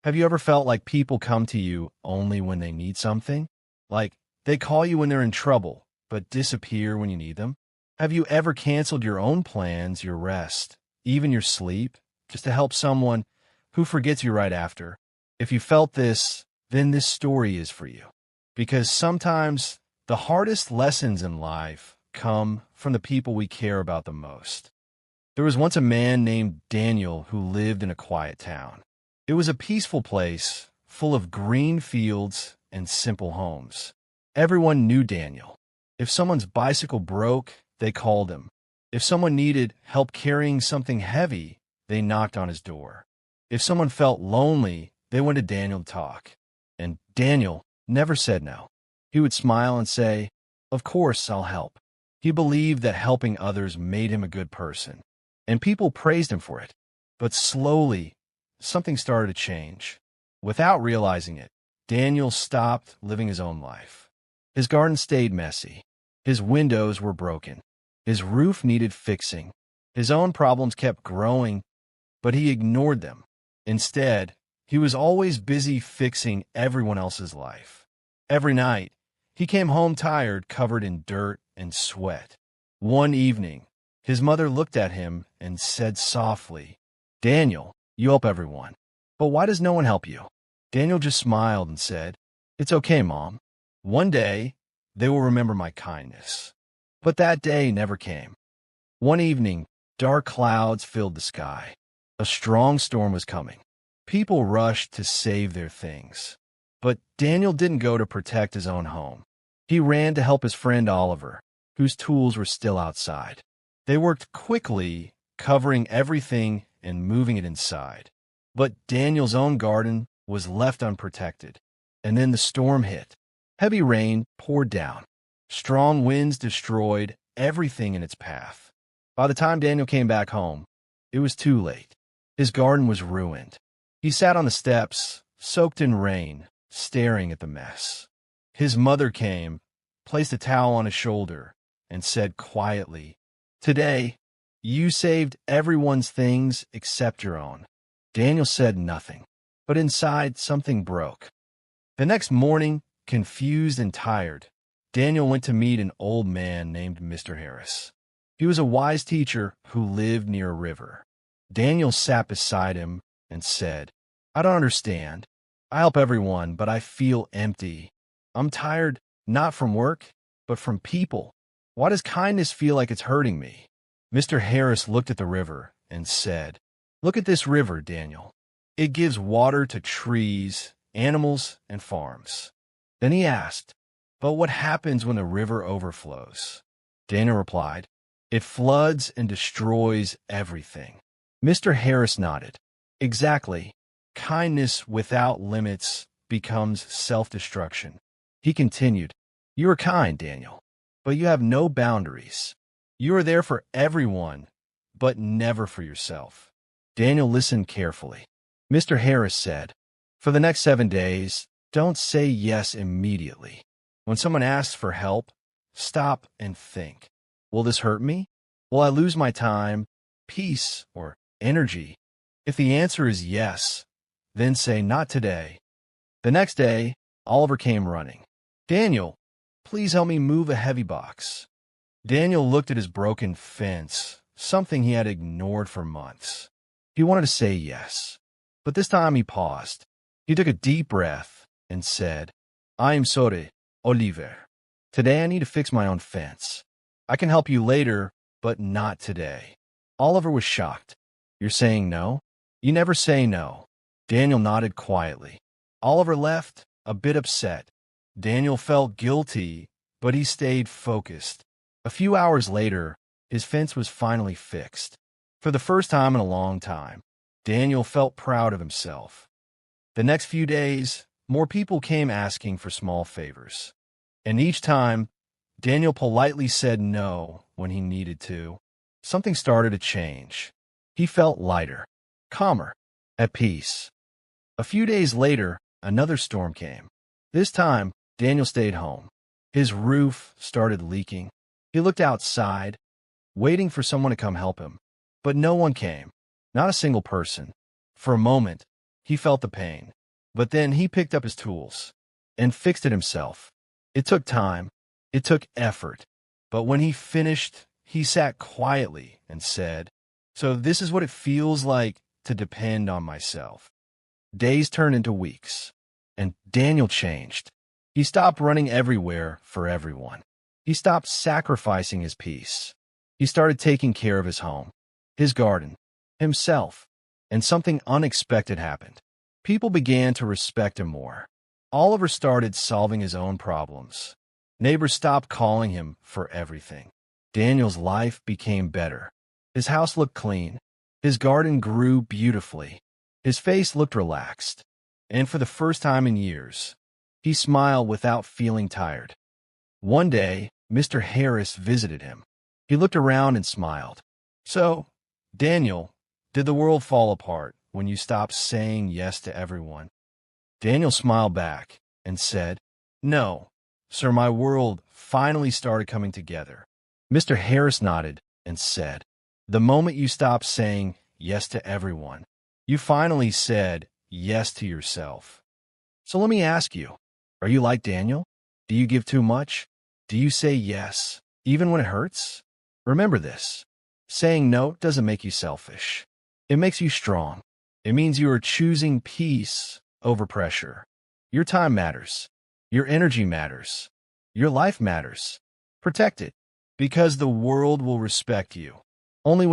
Have you ever felt like people come to you only when they need something? Like, they call you when they're in trouble, but disappear when you need them? Have you ever canceled your own plans, your rest, even your sleep, just to help someone who forgets you right after? If you felt this, then this story is for you. Because sometimes the hardest lessons in life come from the people we care about the most. There was once a man named Daniel who lived in a quiet town. It was a peaceful place, full of green fields and simple homes. Everyone knew Daniel. If someone's bicycle broke, they called him. If someone needed help carrying something heavy, they knocked on his door. If someone felt lonely, they went to Daniel to talk. And Daniel never said no. He would smile and say, "Of course, I'll help." He believed that helping others made him a good person, and people praised him for it. But slowly, something started to change. Without realizing it, Daniel stopped living his own life. His garden stayed messy. His windows were broken. His roof needed fixing. His own problems kept growing, but he ignored them. Instead, he was always busy fixing everyone else's life. Every night, he came home tired, covered in dirt and sweat. One evening, his mother looked at him and said softly, "Daniel, you help everyone. But why does no one help you?" Daniel just smiled and said, "It's okay, Mom. One day, they will remember my kindness." But that day never came. One evening, dark clouds filled the sky. A strong storm was coming. People rushed to save their things. But Daniel didn't go to protect his own home. He ran to help his friend Oliver, whose tools were still outside. They worked quickly, covering everything and moving it inside. But Daniel's own garden was left unprotected. And then the storm hit. Heavy rain poured down. Strong winds destroyed everything in its path. By the time Daniel came back home, it was too late. His garden was ruined. He sat on the steps, soaked in rain, staring at the mess. His mother came, placed a towel on his shoulder, and said quietly, "Today, you saved everyone's things except your own." Daniel said nothing, but inside something broke. The next morning, confused and tired, Daniel went to meet an old man named Mr. Harris. He was a wise teacher who lived near a river. Daniel sat beside him and said, "I don't understand. I help everyone, but I feel empty. I'm tired, not from work, but from people. Why does kindness feel like it's hurting me?" Mr. Harris looked at the river and said, "Look at this river, Daniel. It gives water to trees, animals, and farms." Then he asked, "But what happens when the river overflows?" Daniel replied, "It floods and destroys everything." Mr. Harris nodded. "Exactly. Kindness without limits becomes self-destruction." He continued, "You are kind, Daniel, but you have no boundaries. You are there for everyone, but never for yourself." Daniel listened carefully. Mr. Harris said, "For the next 7 days, don't say yes immediately. When someone asks for help, stop and think. Will this hurt me? Will I lose my time, peace, or energy? If the answer is yes, then say not today." The next day, Oliver came running. "Daniel, please help me move a heavy box." Daniel looked at his broken fence, something he had ignored for months. He wanted to say yes, but this time he paused. He took a deep breath and said, "I am sorry, Oliver. Today I need to fix my own fence. I can help you later, but not today." Oliver was shocked. "You're saying no? You never say no." Daniel nodded quietly. Oliver left, a bit upset. Daniel felt guilty, but he stayed focused. A few hours later, his fence was finally fixed. For the first time in a long time, Daniel felt proud of himself. The next few days, more people came asking for small favors. And each time, Daniel politely said no when he needed to. Something started to change. He felt lighter, calmer, at peace. A few days later, another storm came. This time, Daniel stayed home. His roof started leaking. He looked outside, waiting for someone to come help him. But no one came, not a single person. For a moment, He felt the pain. But then he picked up his tools and fixed it himself. It took time. It took effort. But when he finished, he sat quietly and said, "So this is what it feels like to depend on myself." Days turned into weeks, and Daniel changed. He stopped running everywhere for everyone. He stopped sacrificing his peace. He started taking care of his home, his garden, himself, and something unexpected happened. People began to respect him more. Oliver started solving his own problems. Neighbors stopped calling him for everything. Daniel's life became better. His house looked clean. His garden grew beautifully. His face looked relaxed. And for the first time in years, he smiled without feeling tired. One day, Mr. Harris visited him. He looked around and smiled. "So, Daniel, did the world fall apart when you stopped saying yes to everyone?" Daniel smiled back and said, "No, sir, my world finally started coming together." Mr. Harris nodded and said, "The moment you stopped saying yes to everyone, you finally said yes to yourself." So let me ask you, are you like Daniel? Do you give too much? Do you say yes, even when it hurts? Remember this. Saying no doesn't make you selfish. It makes you strong. It means you are choosing peace over pressure. Your time matters. Your energy matters. Your life matters. Protect it, because the world will respect you only when